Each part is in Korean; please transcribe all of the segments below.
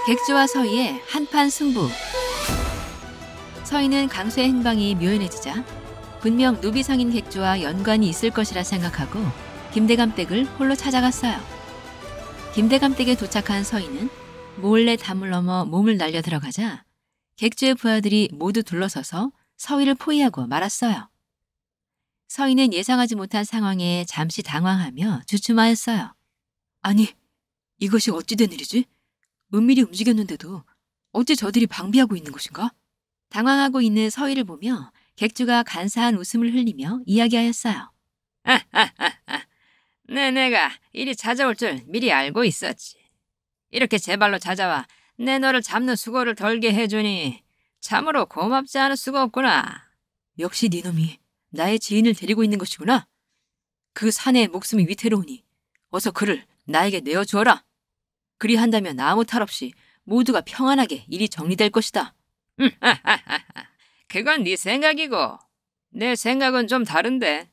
객주와 서희의 한판 승부. 서희는 강수의 행방이 묘연해지자 분명 노비성인 객주와 연관이 있을 것이라 생각하고 김대감 댁을 홀로 찾아갔어요. 김대감 댁에 도착한 서희는 몰래 담을 넘어 몸을 날려 들어가자 객주의 부하들이 모두 둘러서서 서희를 포위하고 말았어요. 서희는 예상하지 못한 상황에 잠시 당황하며 주춤하였어요. 아니, 이것이 어찌 된 일이지? 은밀히 움직였는데도 어찌 저들이 방비하고 있는 것인가? 당황하고 있는 서희를 보며 객주가 간사한 웃음을 흘리며 이야기하였어요. 내가 이리 찾아올 줄 미리 알고 있었지. 이렇게 제 발로 찾아와 내 너를 잡는 수고를 덜게 해주니 참으로 고맙지 않을 수가 없구나. 역시 네 놈이 나의 지인을 데리고 있는 것이구나. 그 사내의 목숨이 위태로우니 어서 그를 나에게 내어주어라. 그리한다면 아무 탈 없이 모두가 평안하게 일이 정리될 것이다. 그건 네 생각이고 내 생각은 좀 다른데.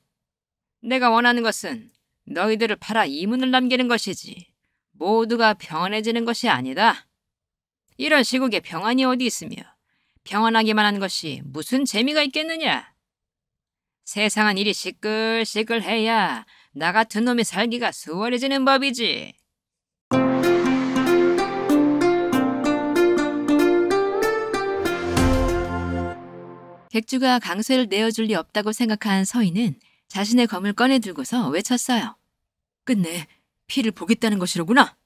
내가 원하는 것은 너희들을 팔아 이문을 남기는 것이지 모두가 평안해지는 것이 아니다. 이런 시국에 평안이 어디 있으며 평안하기만 한 것이 무슨 재미가 있겠느냐. 세상은 이리 시끌시끌해야 나 같은 놈이 살기가 수월해지는 법이지. 객주가 강쇠를 내어줄 리 없다고 생각한 서희는 자신의 검을 꺼내 들고서 외쳤어요. 끝내 피를 보겠다는 것이로구나.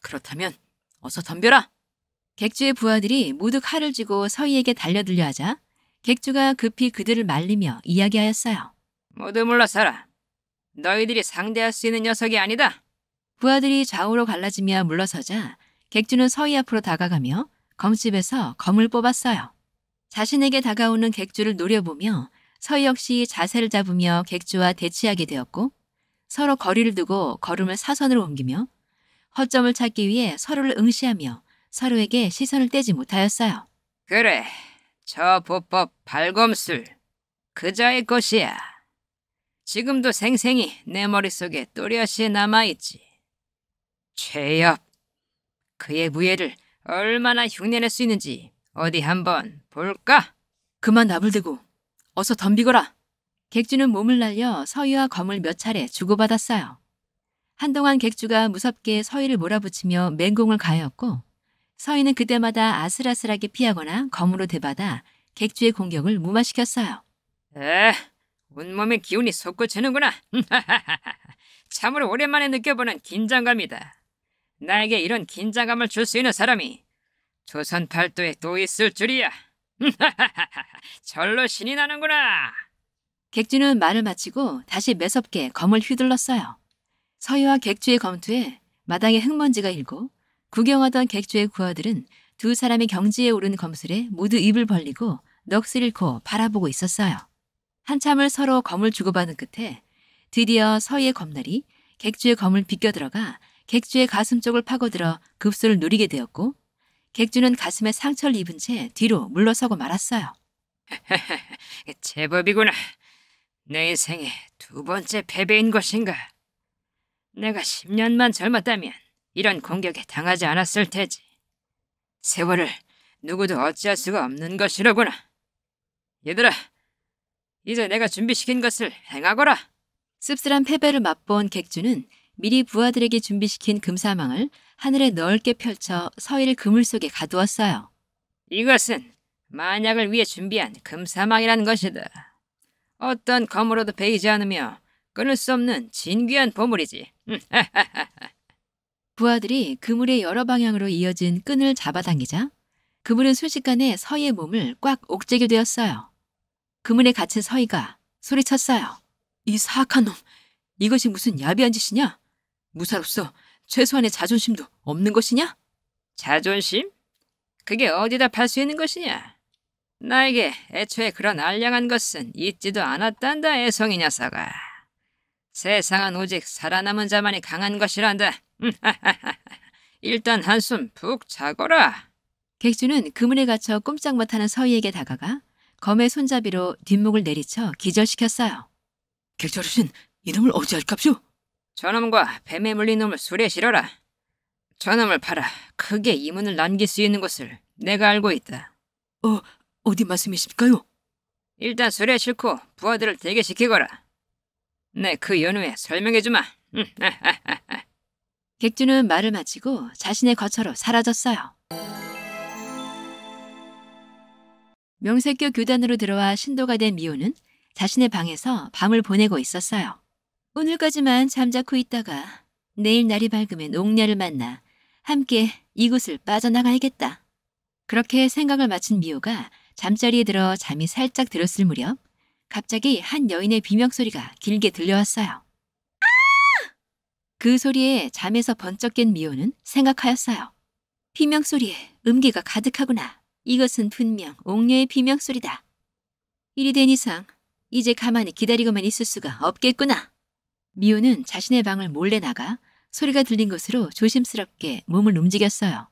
그렇다면 어서 덤벼라. 객주의 부하들이 모두 칼을 쥐고 서희에게 달려들려 하자 객주가 급히 그들을 말리며 이야기하였어요. 모두 물러서라. 너희들이 상대할 수 있는 녀석이 아니다. 부하들이 좌우로 갈라지며 물러서자 객주는 서희 앞으로 다가가며 검집에서 검을 뽑았어요. 자신에게 다가오는 객주를 노려보며 서희 역시 자세를 잡으며 객주와 대치하게 되었고 서로 거리를 두고 걸음을 사선으로 옮기며 허점을 찾기 위해 서로를 응시하며 서로에게 시선을 떼지 못하였어요. 그래, 저 보법 발검술 그자의 것이야. 지금도 생생히 내 머릿속에 또렷이 남아있지. 최엽, 그의 무예를 얼마나 흉내낼 수 있는지 어디 한번 볼까? 그만 나불대고 어서 덤비거라. 객주는 몸을 날려 서희와 검을 몇 차례 주고받았어요. 한동안 객주가 무섭게 서희를 몰아붙이며 맹공을 가하였고 서희는 그때마다 아슬아슬하게 피하거나 검으로 대받아 객주의 공격을 무마시켰어요. 온몸의 기운이 솟구치는구나. 참으로 오랜만에 느껴보는 긴장감이다. 나에게 이런 긴장감을 줄 수 있는 사람이 조선 팔도에 또 있을 줄이야. 절로 신이 나는구나. 객주는 말을 마치고 다시 매섭게 검을 휘둘렀어요. 서희와 객주의 검투에 마당에 흙먼지가 일고 구경하던 객주의 구하들은 두 사람의 경지에 오른 검술에 모두 입을 벌리고 넋을 잃고 바라보고 있었어요. 한참을 서로 검을 주고받은 끝에 드디어 서희의 검날이 객주의 검을 비껴들어가 객주의 가슴 쪽을 파고들어 급소를 누리게 되었고 객주는 가슴에 상처를 입은 채 뒤로 물러서고 말았어요. 제법이구나. 내 인생의 두 번째 패배인 것인가. 내가 10년만 젊었다면 이런 공격에 당하지 않았을 테지. 세월을 누구도 어찌할 수가 없는 것이로구나. 얘들아, 이제 내가 준비시킨 것을 행하거라. 씁쓸한 패배를 맛본 객주는 미리 부하들에게 준비시킨 금사망을 하늘에 넓게 펼쳐 서희를 그물 속에 가두었어요. 이것은 만약을 위해 준비한 금사망이라는 것이다. 어떤 검으로도 베이지 않으며 끊을 수 없는 진귀한 보물이지. 부하들이 그물의 여러 방향으로 이어진 끈을 잡아당기자 그물은 순식간에 서희의 몸을 꽉 옥죄게 되었어요. 그물에 갇힌 서희가 소리쳤어요. 이 사악한 놈, 이것이 무슨 야비한 짓이냐? 무사로서 최소한의 자존심도 없는 것이냐? 자존심? 그게 어디다 팔 수 있는 것이냐? 나에게 애초에 그런 알량한 것은 있지도 않았단다, 애송이 녀석아. 세상은 오직 살아남은 자만이 강한 것이란다. 일단 한숨 푹 자거라. 객주는 그물에 갇혀 꼼짝 못하는 서희에게 다가가 검의 손잡이로 뒷목을 내리쳐 기절시켰어요. 객주 어르신, 이놈을 어찌할까쇼? 저놈과 뱀에 물린 놈을 술에 실어라. 저놈을 팔아 크게 이문을 남길 수 있는 곳을 내가 알고 있다. 어디 말씀이십니까요? 일단 술에 싣고 부하들을 대기시키거라. 내 그 연후에 설명해주마. 객주는 말을 마치고 자신의 거처로 사라졌어요. 명색교 교단으로 들어와 신도가 된 미호는 자신의 방에서 밤을 보내고 있었어요. 오늘까지만 잠자코 있다가 내일 날이 밝으면 옥녀를 만나 함께 이곳을 빠져나가야겠다. 그렇게 생각을 마친 미호가 잠자리에 들어 잠이 살짝 들었을 무렵 갑자기 한 여인의 비명소리가 길게 들려왔어요. 그 소리에 잠에서 번쩍 깬 미호는 생각하였어요. 비명소리에 음기가 가득하구나. 이것은 분명 옥녀의 비명소리다. 이리 된 이상 이제 가만히 기다리고만 있을 수가 없겠구나. 미호는 자신의 방을 몰래 나가 소리가 들린 곳으로 조심스럽게 몸을 움직였어요.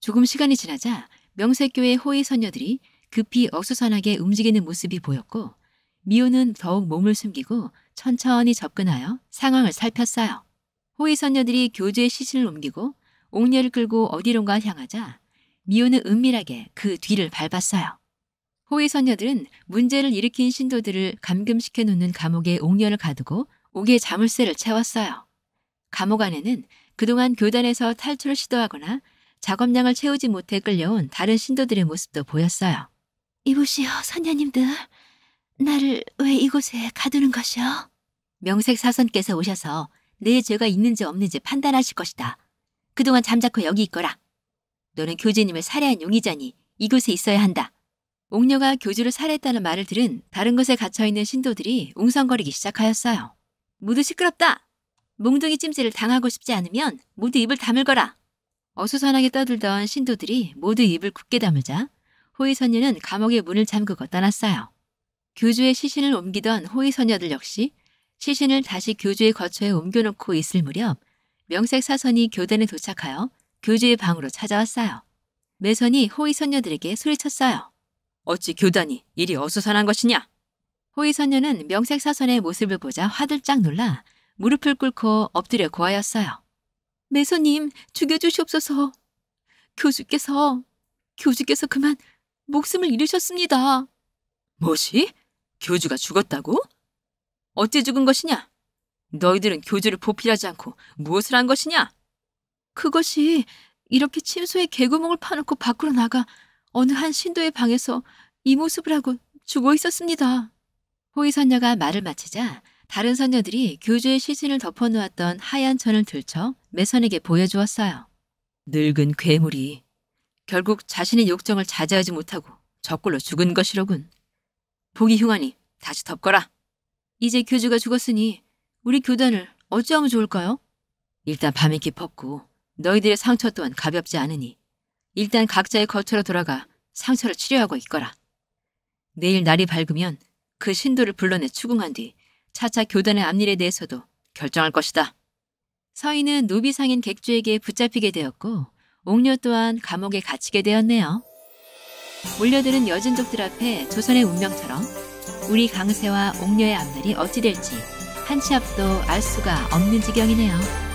조금 시간이 지나자 명색교의 호위 선녀들이 급히 어수선하게 움직이는 모습이 보였고 미호는 더욱 몸을 숨기고 천천히 접근하여 상황을 살폈어요. 호위 선녀들이 교주의 시신을 옮기고 옥녀를 끌고 어디론가 향하자 미호는 은밀하게 그 뒤를 밟았어요. 호위 선녀들은 문제를 일으킨 신도들을 감금시켜 놓는 감옥에 옥녀를 가두고 옥에 자물쇠를 채웠어요. 감옥 안에는 그동안 교단에서 탈출을 시도하거나 작업량을 채우지 못해 끌려온 다른 신도들의 모습도 보였어요. 이보시오, 선녀님들. 나를 왜 이곳에 가두는 것이오? 명색 사선께서 오셔서 내 죄가 있는지 없는지 판단하실 것이다. 그동안 잠자코 여기 있거라. 너는 교주님을 살해한 용의자니 이곳에 있어야 한다. 옥녀가 교주를 살해했다는 말을 들은 다른 곳에 갇혀있는 신도들이 웅성거리기 시작하였어요. 모두 시끄럽다. 몽둥이 찜질을 당하고 싶지 않으면 모두 입을 다물거라. 어수선하게 떠들던 신도들이 모두 입을 굳게 다물자 호위선녀는 감옥의 문을 잠그고 떠났어요. 교주의 시신을 옮기던 호위선녀들 역시 시신을 다시 교주의 거처에 옮겨놓고 있을 무렵 명색 사선이 교단에 도착하여 교주의 방으로 찾아왔어요. 매선이 호위선녀들에게 소리쳤어요. 어찌 교단이 이리 어수선한 것이냐? 호위선녀는 명색 사선의 모습을 보자 화들짝 놀라 무릎을 꿇고 엎드려 고하였어요. 매선님, 죽여주시옵소서. 교주께서 그만 목숨을 잃으셨습니다. 무엇이? 교주가 죽었다고? 어찌 죽은 것이냐? 너희들은 교주를 보필하지 않고 무엇을 한 것이냐? 그것이 이렇게 침소에 개구멍을 파놓고 밖으로 나가 어느 한 신도의 방에서 이 모습을 하고 죽어 있었습니다. 호위선녀가 말을 마치자 다른 선녀들이 교주의 시신을 덮어놓았던 하얀 천을 들쳐 매선에게 보여주었어요. 늙은 괴물이 결국 자신의 욕정을 자제하지 못하고 저꼴로 죽은 것이로군. 보기 흉하니 다시 덮거라. 이제 교주가 죽었으니 우리 교단을 어찌하면 좋을까요? 일단 밤이 깊었고 너희들의 상처 또한 가볍지 않으니 일단 각자의 거처로 돌아가 상처를 치료하고 있거라. 내일 날이 밝으면 그 신도를 불러내 추궁한 뒤 차차 교단의 앞일에 대해서도 결정할 것이다. 서인은 노비상인 객주에게 붙잡히게 되었고 옥녀 또한 감옥에 갇히게 되었네요. 몰려드는 여진족들 앞에 조선의 운명처럼 우리 강세와 옥녀의 앞날이 어찌 될지 한치 앞도 알 수가 없는 지경이네요.